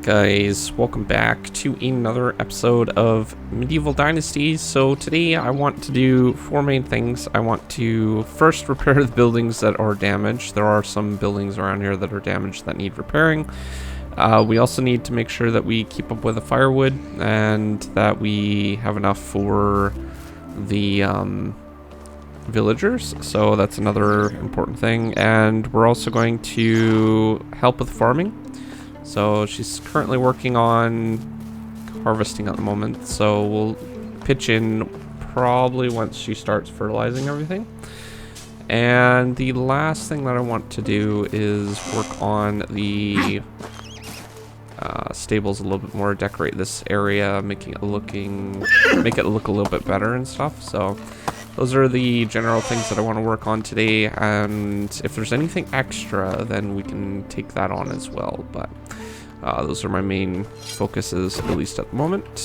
guys? Welcome back to another episode of Medieval Dynasty. So today I want to do four main things. I want to first repair the buildings that are damaged. There are some buildings around here that are damaged that need repairing. We also need to make sure that we keep up with the firewood and that we have enough for the villagers. So that's another important thing. And we're also going to help with farming. So she's currently working on harvesting at the moment, so we'll pitch in probably once she starts fertilizing everything. And the last thing that I want to do is work on the stables a little bit more, decorate this area, make it look a little bit better and stuff. So those are the general things that I want to work on today, and if there's anything extra, then we can take that on as well. But those are my main focuses, at least at the moment.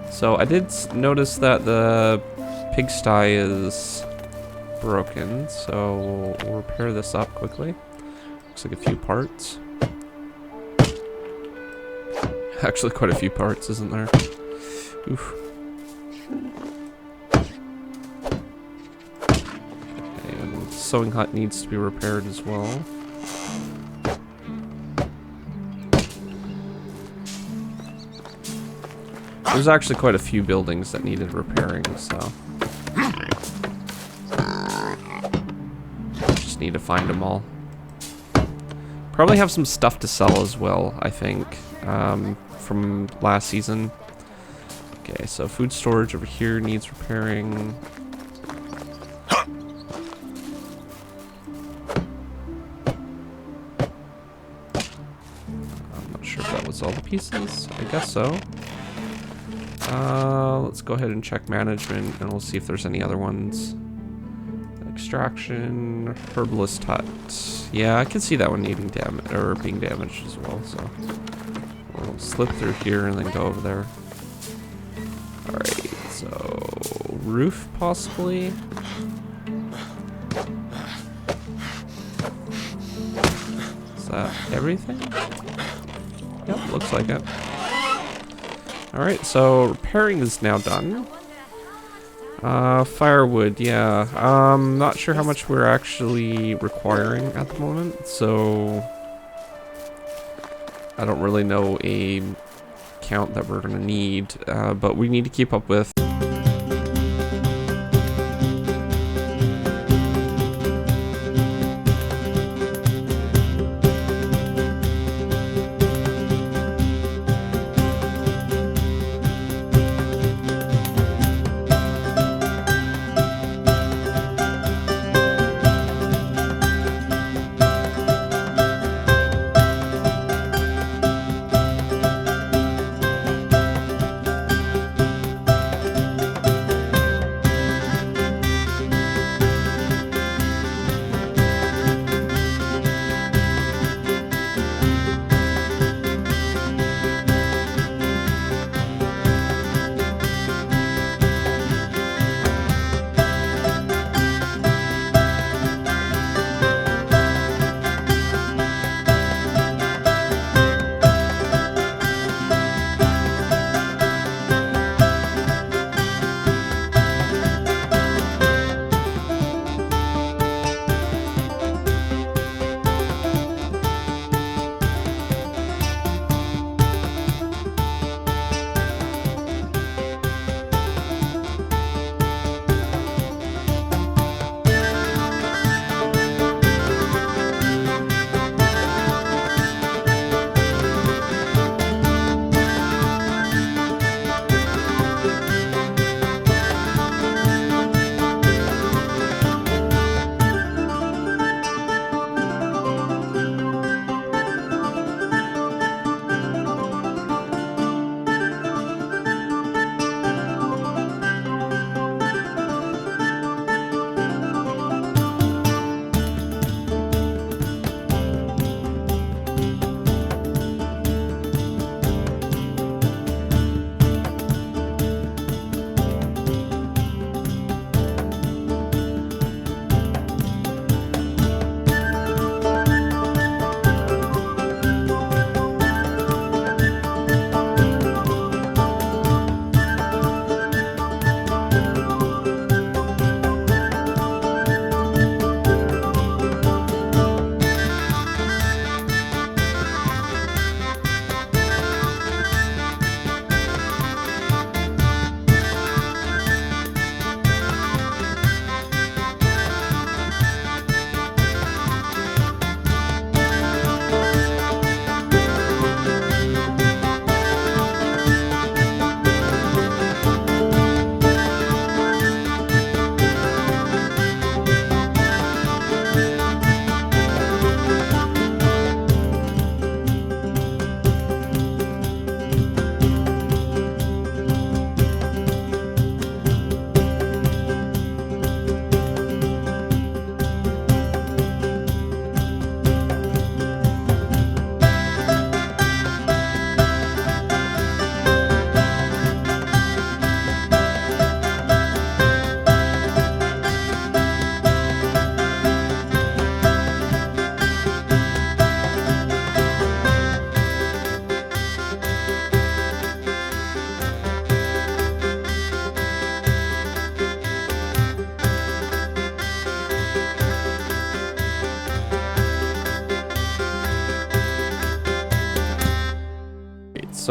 So I did notice that the pigsty is broken, so we'll repair this up quickly. Looks like a few parts. Actually, quite a few parts, isn't there? Oof. And sewing hut needs to be repaired as well. There's actually quite a few buildings that needed repairing, so just need to find them all. Probably have some stuff to sell as well, I think, from last season. Okay, so food storage over here needs repairing. I'm not sure if that was all the pieces. I guess so. Let's go ahead and check management, and we'll see if there's any other ones. Extraction, herbalist hut. Yeah, I can see that one needing damage or being damaged as well. So we'll slip through here and then go over there. All right, so roof possibly. Is that everything? Yep, looks like it. Alright, so repairing is now done. Firewood, yeah. Not sure how much we're actually requiring at the moment, so I don't really know a count that we're gonna need, but we need to keep up with.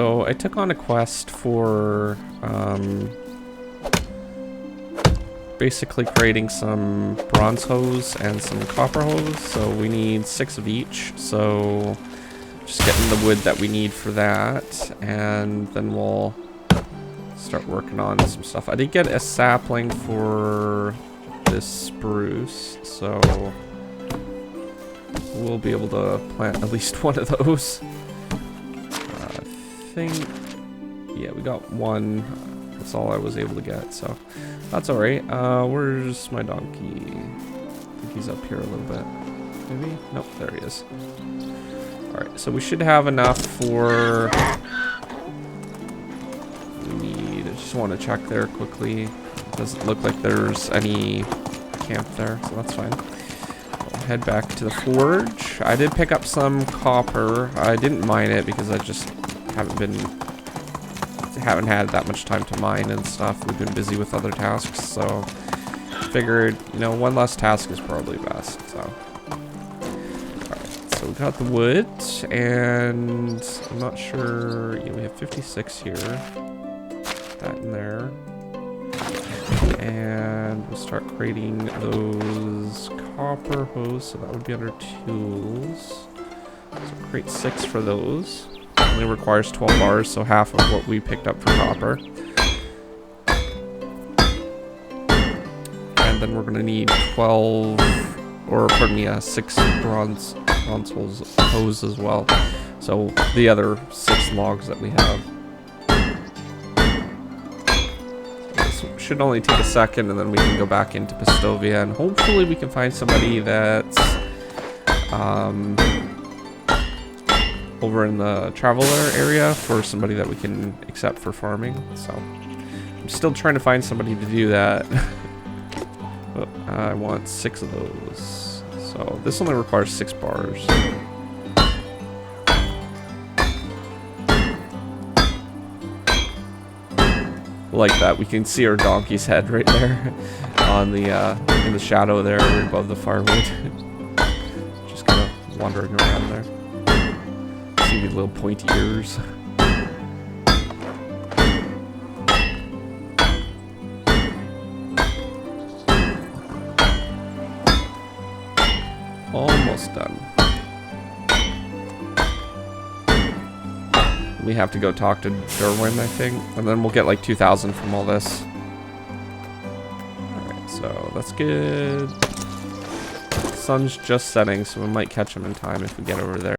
So I took on a quest for basically creating some bronze hose and some copper hose. So we need 6 of each. So just getting the wood that we need for that, and then we'll start working on some stuff. I did get a sapling for this spruce, so we'll be able to plant at least one of those. I think, yeah, we got one. That's all I was able to get, so that's alright. Where's my donkey? I think he's up here a little bit. Maybe? Nope, there he is. Alright, so we should have enough for... I just want to check there quickly. It doesn't look like there's any camp there, so that's fine. I'll head back to the forge. I did pick up some copper. I didn't mine it because I just haven't had that much time to mine and stuff. We've been busy with other tasks, so figured, you know, one less task is probably best. So so we got the wood, and I'm not sure. Yeah, we have 56 here. That in there, and we'll start creating those copper hose. So that would be under tools. So create 6 for those. Only requires 12 bars, so half of what we picked up for copper. And then we're gonna need 12, or pardon me, 6 bronze hose as well. So the other 6 logs that we have. Should only take a second, and then we can go back into Pistovia, and hopefully we can find somebody that's over in the traveler area for somebody that we can accept for farming. So I'm still trying to find somebody to do that. But I want 6 of those. So this only requires 6 bars. Like that, we can see our donkey's head right there on the in the shadow there above the firewood. Just kind of wandering around there. See the little pointy ears. Almost done. We have to go talk to Derwin, I think, and then we'll get like 2,000 from all this. Alright, so that's good. The sun's just setting, so we might catch him in time if we get over there.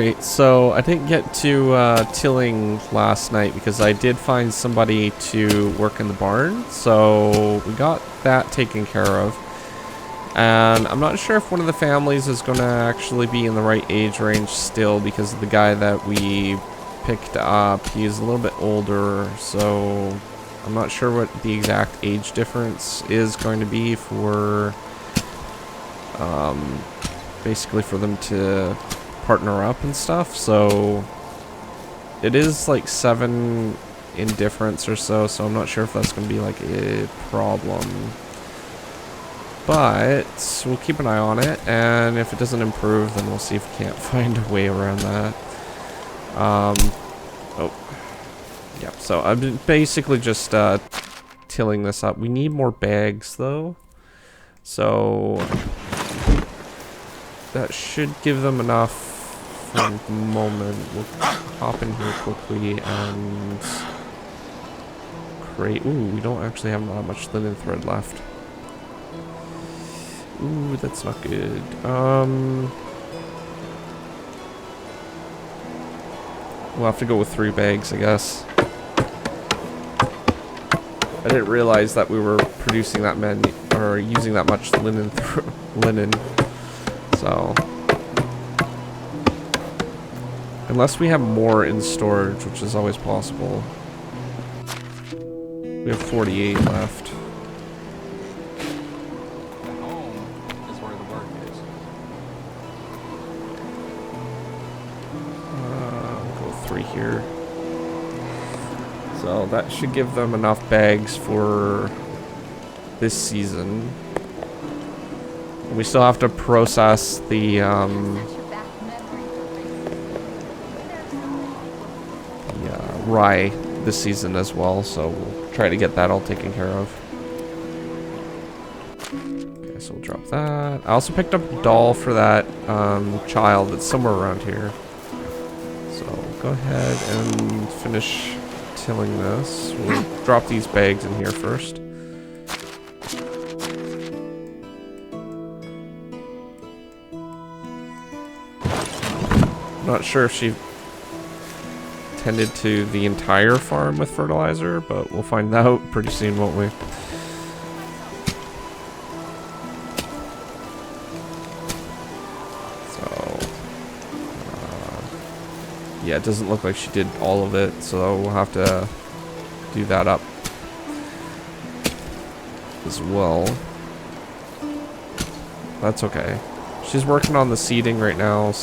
Alright, so I didn't get to tilling last night because I did find somebody to work in the barn, so we got that taken care of. And I'm not sure if one of the families is going to actually be in the right age range still, because the guy that we picked up, he's a little bit older, so I'm not sure what the exact age difference is going to be for basically for them to partner up and stuff. So it is like 7 in difference or so, so I'm not sure if that's going to be like a problem. But we'll keep an eye on it, and if it doesn't improve, then we'll see if we can't find a way around that. Oh. Yeah, so I've been basically just tilling this up. We need more bags, though. So that should give them enough for the moment. We'll hop in here quickly and create... Ooh, we don't actually have that much linen thread left. Ooh, that's not good. We'll have to go with 3 bags, I guess. I didn't realize that we were producing that many, or using that much linen. So, unless we have more in storage, which is always possible. We have 48 left. Here. So that should give them enough bags for this season. We still have to process the rye this season as well, so we'll try to get that all taken care of. Okay, so we'll drop that. I also picked up a doll for that child that's somewhere around here. Go ahead and finish tilling this. We'll drop these bags in here first. Not sure if she tended to the entire farm with fertilizer, but we'll find out pretty soon, won't we? Yeah, it doesn't look like she did all of it, so we'll have to do that up as well. That's okay. She's working on the seeding right now.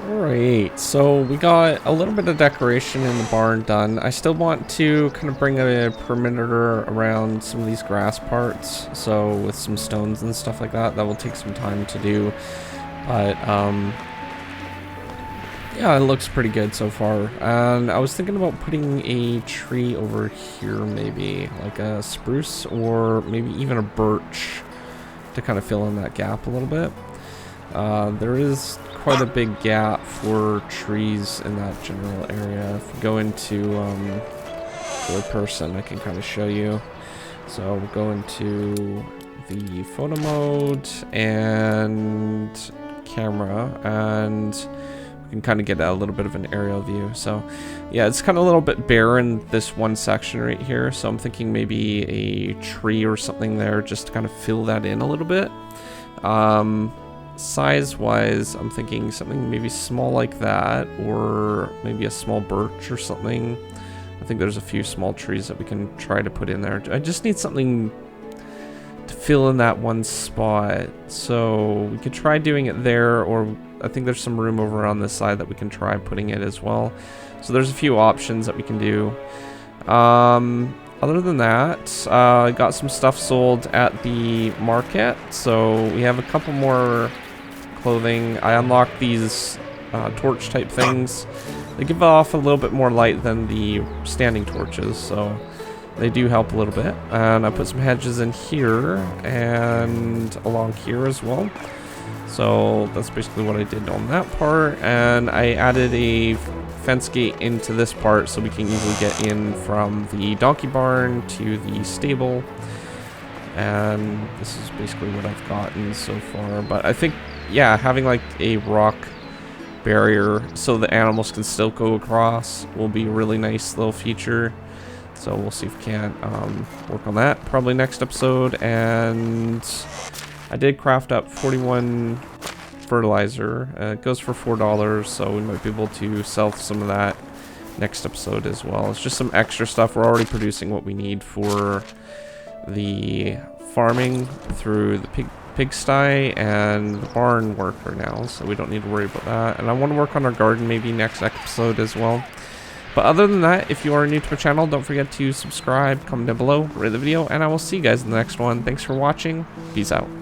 Alright, so we got a little bit of decoration in the barn done. I still want to kind of bring a perimeter around some of these grass parts, so with some stones and stuff like that. That will take some time to do. But yeah, it looks pretty good so far. And I was thinking about putting a tree over here, maybe like a spruce or maybe even a birch to kind of fill in that gap a little bit. There is quite a big gap for trees in that general area. If we go into third person, I can kind of show you. So we'll go into the photo mode and camera, and we can kind of get a little bit of an aerial view. So yeah, it's kind of a little bit bare in this one section right here. So I'm thinking maybe a tree or something there just to kind of fill that in a little bit. Size-wise, I'm thinking something maybe small like that, or maybe a small birch or something. I think there's a few small trees that we can try to put in there. I just need something to fill in that one spot. So we could try doing it there, or I think there's some room over on this side that we can try putting it as well. So there's a few options that we can do. Other than that, I got some stuff sold at the market. So we have a couple more clothing. I unlocked these torch type things. They give off a little bit more light than the standing torches, so they do help a little bit. And I put some hedges in here and along here as well. So that's basically what I did on that part. And I added a fence gate into this part so we can easily get in from the donkey barn to the stable. And this is basically what I've gotten so far. But I think, yeah, having like a rock barrier so the animals can still go across will be a really nice little feature. So we'll see if we can work on that probably next episode. And I did craft up 41 fertilizer. It goes for $4, so we might be able to sell some of that next episode as well. It's just some extra stuff. We're already producing what we need for the farming through the pigsty and the barn worker now, so we don't need to worry about that. And I want to work on our garden maybe next episode as well. But other than that, if you are new to my channel, don't forget to subscribe, comment down below, rate the video, and I will see you guys in the next one. Thanks for watching. Peace out.